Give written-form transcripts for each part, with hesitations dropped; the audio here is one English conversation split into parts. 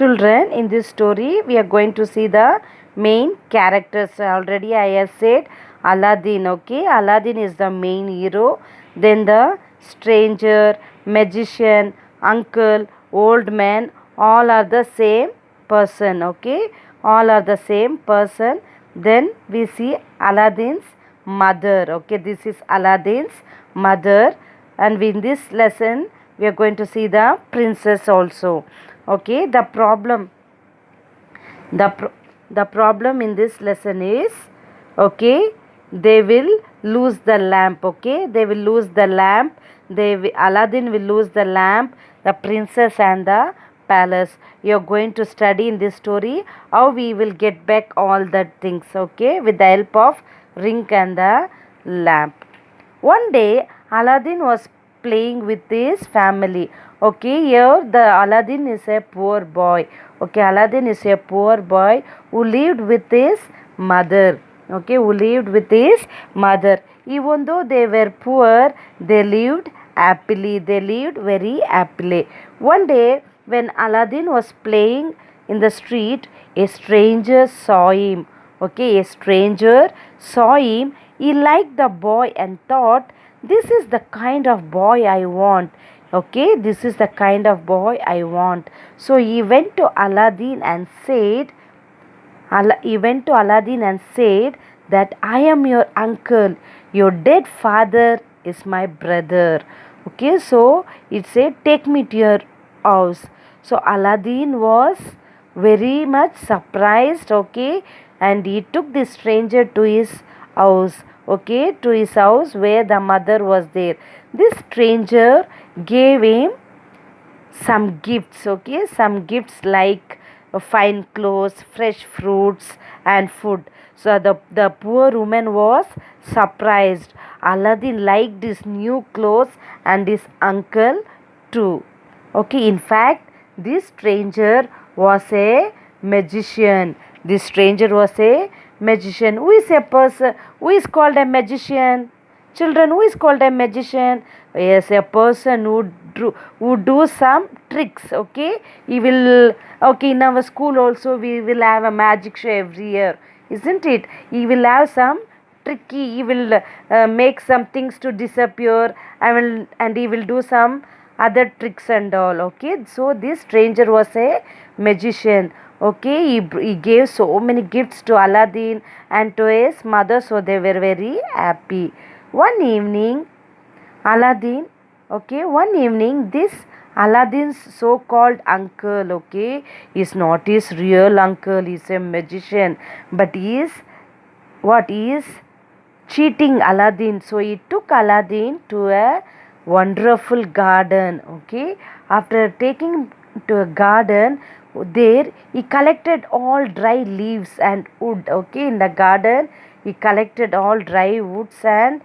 Children, in this story, we are going to see the main characters. Already I have said Aladdin, okay? Aladdin is the main hero. Then the stranger, magician, uncle, old man, all are the same person, okay? All are the same person. Then we see Aladdin's mother, okay? This is Aladdin's mother. And in this lesson, we are going to see the princess also. Okay, the problem in this lesson is, okay, they will lose the lamp. Okay, they will lose the lamp. Aladdin will lose the lamp, the princess and the palace. You are going to study in this story how we will get back all the things, okay, with the help of ring and the lamp. One day Aladdin was playing with his family. Okay, here the Aladdin is a poor boy. Okay, Aladdin is a poor boy who lived with his mother. Okay, who lived with his mother. Even though they were poor, they lived happily. They lived very happily. One day, when Aladdin was playing in the street, a stranger saw him. Okay, a stranger saw him. He liked the boy and thought, this is the kind of boy I want. Okay, this is the kind of boy I want. So he went to Aladdin and said, that I am your uncle. Your dead father is my brother. Okay, so it said, take me to your house. So Aladdin was very much surprised, okay, and he took the stranger to his house, okay, to his house where the mother was there. This stranger gave him some gifts, okay, some gifts like fine clothes, fresh fruits and food. So the poor woman was surprised. Aladdin liked his new clothes and his uncle too. Okay, in fact, this stranger was a magician. This stranger was a magician. Who is a person? Who is called a magician? Children, who is called a magician? Yes, a person who do some tricks. Okay, he will. Okay, in our school also we will have a magic show every year, isn't it? He will have some tricky. He will make some things to disappear. And he will do some other tricks and all. Okay, so this stranger was a magician. Okay, he gave so many gifts to Aladdin and to his mother, so they were very happy. One evening, one evening, this Aladdin's so-called uncle, okay, is not his real uncle, he's a magician, but he is cheating Aladdin. So he took Aladdin to a wonderful garden, okay. After taking to a garden, there he collected all dry leaves and wood, okay. In the garden, he collected all dry woods and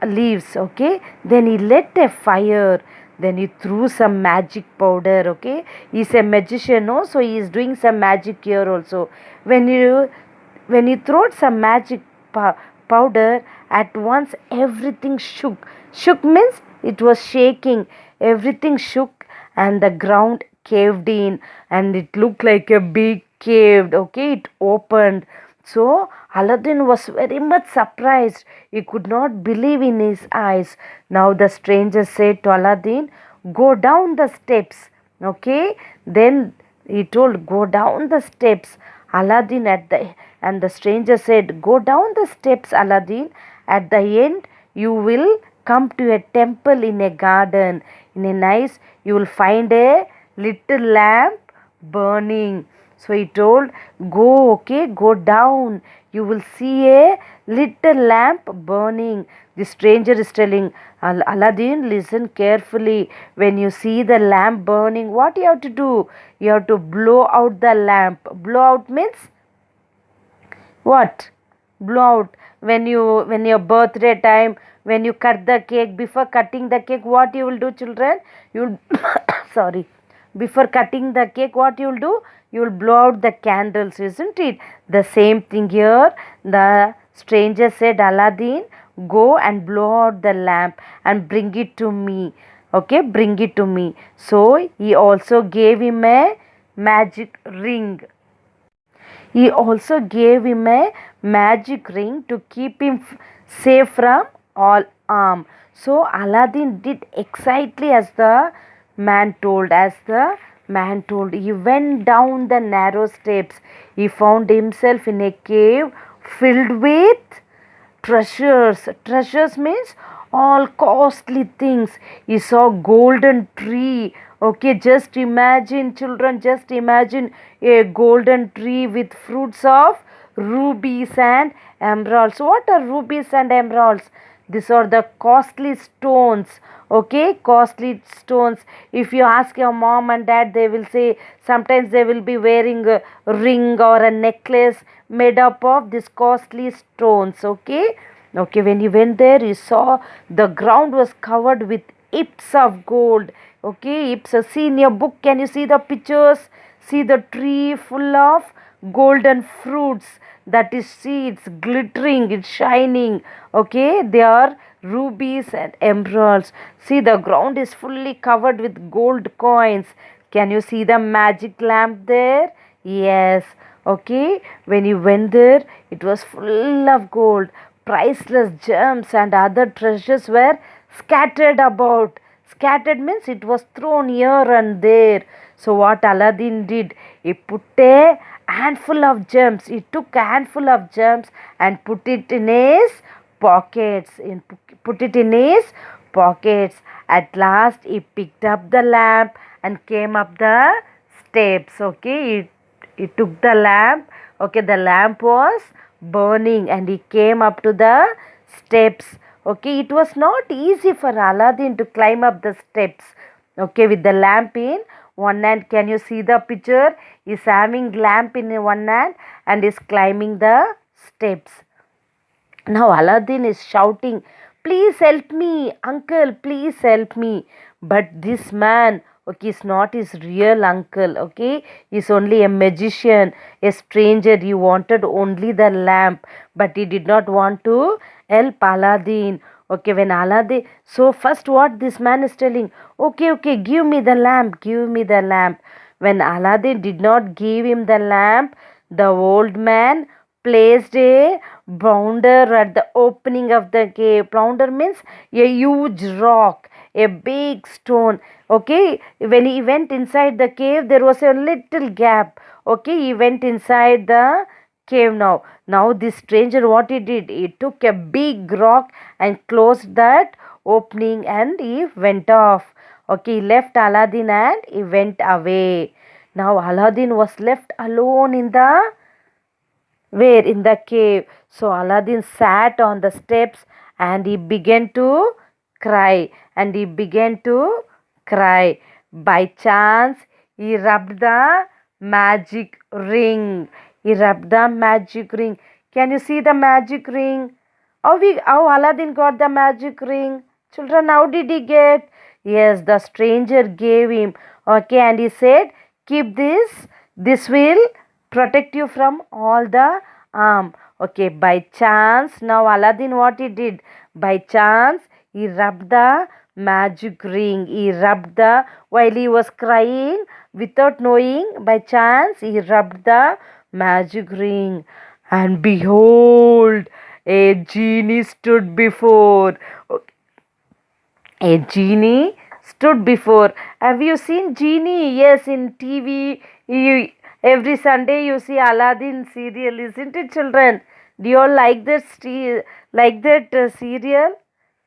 leaves, okay. Then he lit a fire. Then he threw some magic powder, okay. He's a magician, no, so he is doing some magic here also. When you throw some magic powder, at once everything shook. Shook means it was shaking. Everything shook and the ground caved in and it looked like a big cave, okay. It opened. So Aladdin was very much surprised. He could not believe in his eyes. Now the stranger said to Aladdin, go down the steps. Okay. Then he told, go down the steps. Aladdin and the stranger said, go down the steps, Aladdin. At the end, you will come to a temple in a garden. In a nice, you will find a little lamp burning. So he told, go, okay, go down. You will see a little lamp burning. The stranger is telling, Aladdin, listen carefully. When you see the lamp burning, what you have to do? You have to blow out the lamp. Blow out means what? Blow out. When your birthday time, when you cut the cake, before cutting the cake, what you will do, children? You will sorry. Before cutting the cake, what you will do? You will blow out the candles, isn't it? The same thing here. The stranger said, Aladdin, go and blow out the lamp and bring it to me. Okay, bring it to me. So he also gave him a magic ring. He also gave him a magic ring to keep him safe from all harm. So Aladdin did exactly as the man told. He went down the narrow steps. He found himself in a cave filled with treasures. Treasures means all costly things. He saw golden tree. Okay, just imagine, children, just imagine a golden tree with fruits of rubies and emeralds. What are rubies and emeralds? These are the costly stones. Okay, costly stones. If you ask your mom and dad, they will say sometimes they will be wearing a ring or a necklace made up of these costly stones. Okay, okay, when he went there, he saw the ground was covered with heaps of gold. Okay, heaps. See in your book, can you see the pictures? See the tree full of golden fruits. That is, see, it's glittering, it's shining. Okay, they are rubies and emeralds. See, the ground is fully covered with gold coins. Can you see the magic lamp there? Yes. Okay, when you went there, it was full of gold. Priceless gems and other treasures were scattered about. Scattered means it was thrown here and there. So what Aladdin did, he put a handful of gems. He took a handful of gems and put it in his pockets. Put it in his pockets. At last, he picked up the lamp and came up the steps. Okay, he took the lamp. Okay, the lamp was burning and he came up to the steps. Okay, it was not easy for Aladdin to climb up the steps. Okay, with the lamp in one hand. Can you see the picture? He's having lamp in one hand and is climbing the steps. Now Aladdin is shouting, "Please help me, uncle, please help me." But this man, okay, is not his real uncle, okay? He's only a magician, a stranger. He wanted only the lamp, but he did not want to help Aladdin. Okay, when Aladdin, so first what this man is telling, okay, okay, give me the lamp, give me the lamp. When Aladdin did not give him the lamp, the old man placed a bounder at the opening of the cave. Bounder means a huge rock, a big stone. Okay, when he went inside the cave, there was a little gap. Okay, he went inside the cave now. Now, this stranger, what he did, he took a big rock and closed that opening and he went off. Okay, he left Aladdin and he went away. Now, Aladdin was left alone in the where in the cave. So Aladdin sat on the steps and he began to cry. And he began to cry. By chance, he rubbed the magic ring. He rubbed the magic ring. Can you see the magic ring? How Aladdin got the magic ring? Children, how did he get? Yes, the stranger gave him. Okay, and he said, keep this. This will protect you from all the harm. Okay, by chance, now Aladdin what he did? By chance, he rubbed the magic ring. He rubbed the, while he was crying, without knowing, by chance, he rubbed the magic ring. And behold, a genie stood before. A genie stood before. Have you seen genie? Yes, in TV. Every Sunday you see Aladdin serial, isn't it, children? Do you all like that? Serial?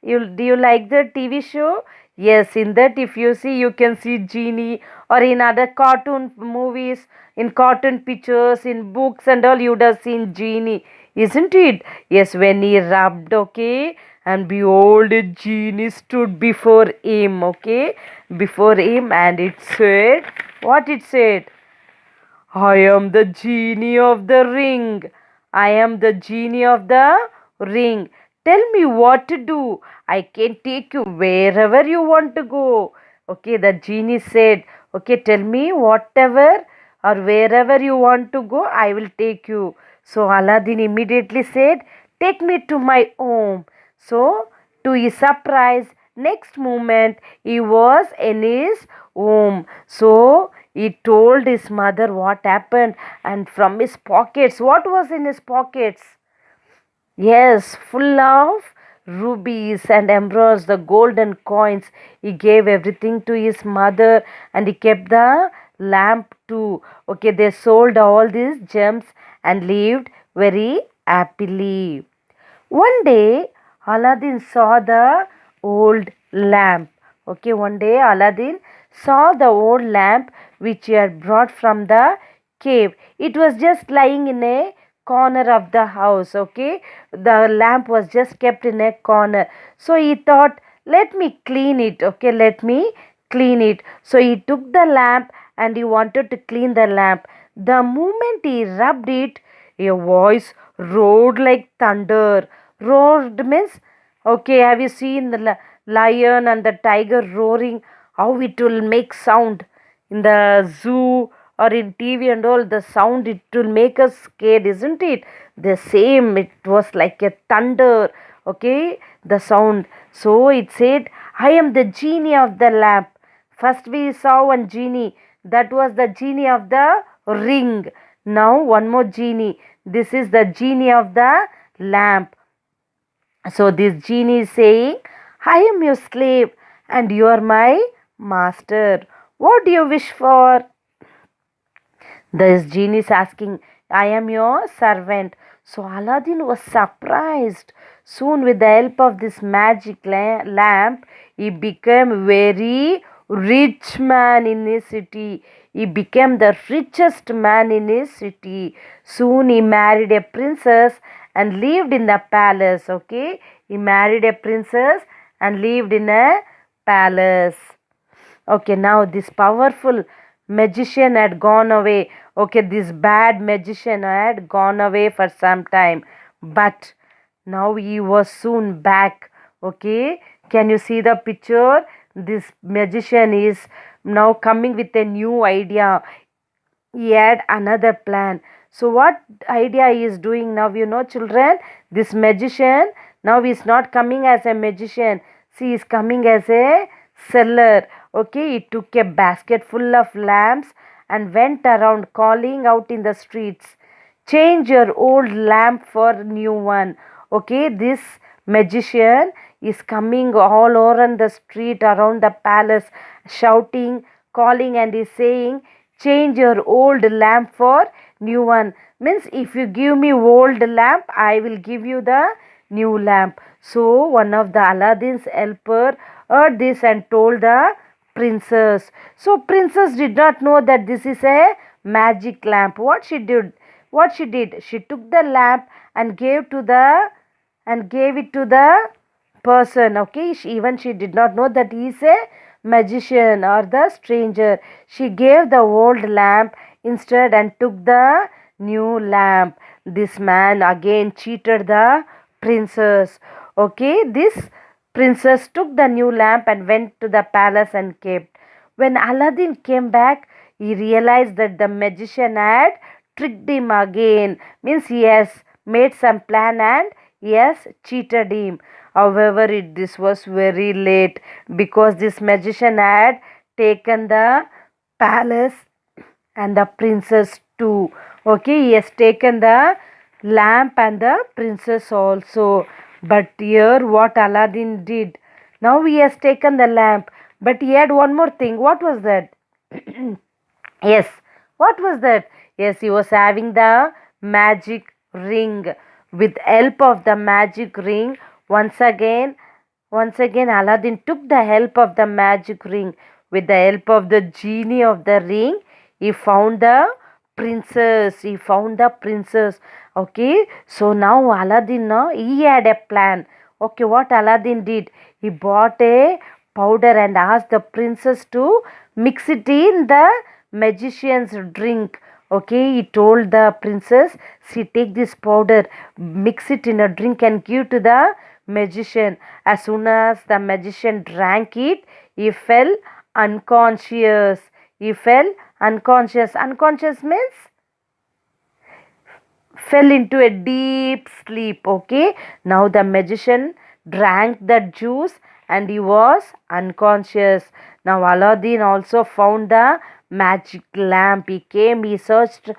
Do you like the TV show? Yes, in that if you see, you can see genie, or in other cartoon movies, in cartoon pictures, in books and all, you would have seen genie, isn't it? Yes, when he rubbed, okay, and behold, a genie stood before him, okay, before him, and it said, what it said? I am the genie of the ring. I am the genie of the ring. Tell me what to do. I can take you wherever you want to go. Okay, the genie said, okay, tell me whatever or wherever you want to go, I will take you. So Aladdin immediately said, take me to my home. So, to his surprise, next moment he was in his home. So, He told his mother what happened, and from his pockets, what was in his pockets? Yes, full of rubies and emeralds, the golden coins. He gave everything to his mother and he kept the lamp too. Okay, they sold all these gems and lived very happily. One day, Aladdin saw the old lamp. Okay, one day Aladdin saw the old lamp which he had brought from the cave. It was just lying in a corner of the house. Okay, the lamp was just kept in a corner. So he thought, let me clean it. Okay, let me clean it. So he took the lamp and he wanted to clean the lamp. The moment he rubbed it, a voice roared like thunder. Roared means, okay, have you seen the lion and the tiger roaring? How it will make sound in the zoo or in TV and all, the sound it will make us scared, isn't it? The same, it was like a thunder, okay, the sound. So it said, I am the genie of the lamp. First we saw one genie, that was the genie of the ring. Now one more genie, this is the genie of the lamp. So this genie is saying, I am your slave and you are my master. What do you wish for? This genie is asking, I am your servant. So Aladdin was surprised. Soon, with the help of this magic lamp, he became very rich man in his city. He became the richest man in his city. Soon he married a princess and lived in the palace. Okay, he married a princess and lived in a palace. Okay, now this powerful magician had gone away. Okay, this bad magician had gone away for some time, but now he was soon back. Okay, can you see the picture? This magician is now coming with a new idea. He had another plan. So what idea he is doing now, children? This magician now is not coming as a magician. See, he is coming as a seller. Okay, he took a basket full of lamps and went around calling out in the streets, change your old lamp for new one. Okay, this magician is coming all over the street around the palace, shouting, calling, and is saying, change your old lamp for new one. Means if you give me old lamp, I will give you the new lamp. So one of the Aladdin's helper heard this and told the princess. So princess did not know that this is a magic lamp. What she did, she took the lamp and gave it to the person. Okay, she did not know that he is a magician or the stranger. She gave the old lamp instead and took the new lamp. This man again cheated the princess. Okay, this princess took the new lamp and went to the palace and kept. When Aladdin came back, he realized that the magician had tricked him again. Means he has made some plan and he has cheated him. However, this was very late because this magician had taken the palace and the princess too. Okay, he has taken the lamp and the princess also. But here, what Aladdin did, now he has taken the lamp, but he had one more thing. What was that? Yes, what was that? Yes, he was having the magic ring. With help of the magic ring, once again, Aladdin took the help of the magic ring. With the help of the genie of the ring, he found the princess. He found the princess. Okay, so now Aladdin, now he had a plan. Okay, what Aladdin did, he bought a powder and asked the princess to mix it in the magician's drink. Okay, he told the princess, see, take this powder, mix it in a drink and give to the magician. As soon as the magician drank it, he fell unconscious. He fell unconscious. Unconscious means fell into a deep sleep. Okay, now the magician drank the juice and he was unconscious. Now Aladdin also found the magic lamp. He came, he searched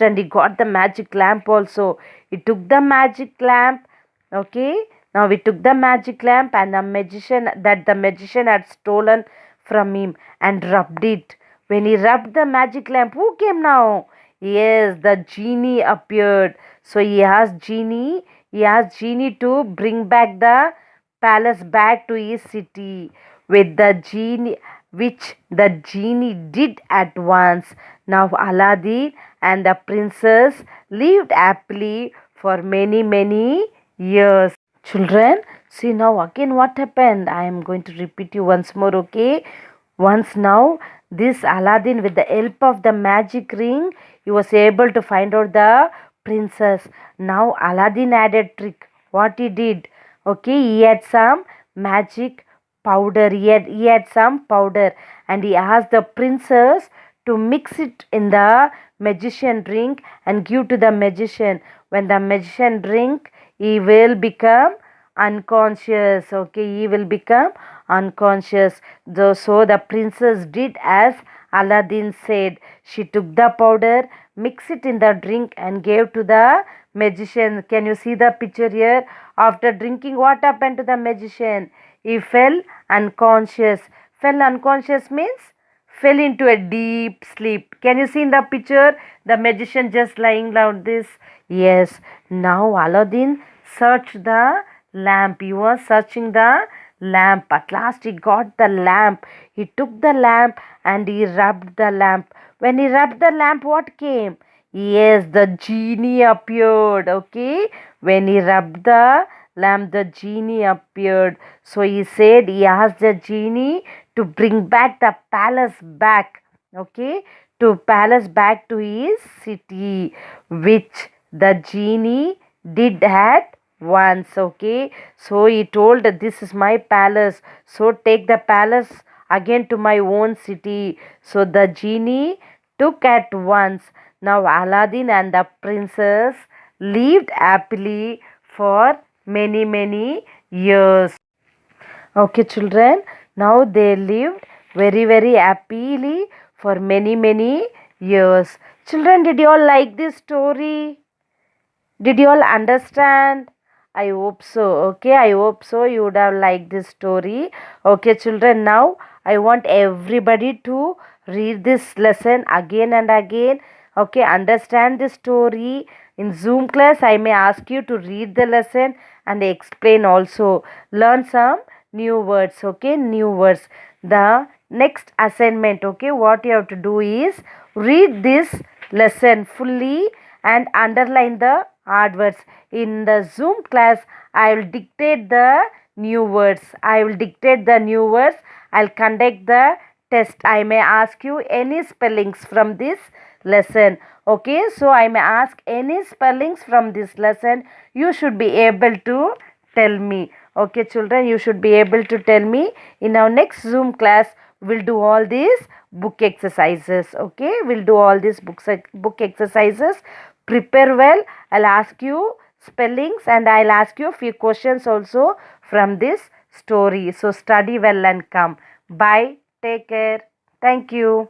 and he got the magic lamp also. He took the magic lamp. Okay, now we took the magic lamp and the magician had stolen from him and rubbed it. When he rubbed the magic lamp, who came now? Yes, the genie appeared. So he asked genie to bring back the palace back to his city with the genie, which the genie did at once. Now Aladdin and the princess lived happily for many, many years. Children, see now again what happened. I am going to repeat you once more, okay? Once now, this Aladdin, with the help of the magic ring, he was able to find out the princess. Now Aladdin had a trick. What he did? Okay, he had some magic powder. He had some powder, and he asked the princess to mix it in the magician drink and give to the magician. When the magician drink, he will become unconscious. Okay, he will become unconscious. So the princess did as Aladdin said. She took the powder, mixed it in the drink and gave to the magician. Can you see the picture here? After drinking, what happened to the magician? He fell unconscious. Fell unconscious means fell into a deep sleep. Can you see in the picture the magician just lying like this? Yes. Now Aladdin searched the lamp. He was searching the lamp. At last he got the lamp. He took the lamp and he rubbed the lamp. When he rubbed the lamp, what came? Yes, the genie appeared. Okay. When he rubbed the lamp, the genie appeared. So he asked the genie to bring back the palace back. Okay. To palace back to his city, which the genie did at once. Okay, so he told that this is my palace, so take the palace again to my own city. So the genie took at once. Now Aladdin and the princess lived happily for many years. Okay, children, now they lived very happily for many years. Children, did you all like this story? Did you all understand? I hope so. Okay, I hope so. You would have liked this story. Okay, children, now I want everybody to read this lesson again and again. Okay, understand the story. In Zoom class, I may ask you to read the lesson and explain also. Learn some new words. Okay, new words. The next assignment, okay, what you have to do is read this lesson fully and underline the hard words. In the Zoom class, I will dictate the new words. I'll conduct the test. I may ask you any spellings from this lesson. Okay, so I may ask any spellings from this lesson. You should be able to tell me. Okay, children, you should be able to tell me. In our next Zoom class, we'll do all these book exercises. Okay, we'll do all these book exercises. Prepare well. I'll ask you spellings and I'll ask you a few questions also from this story. So study well and come. Bye. Take care. Thank you.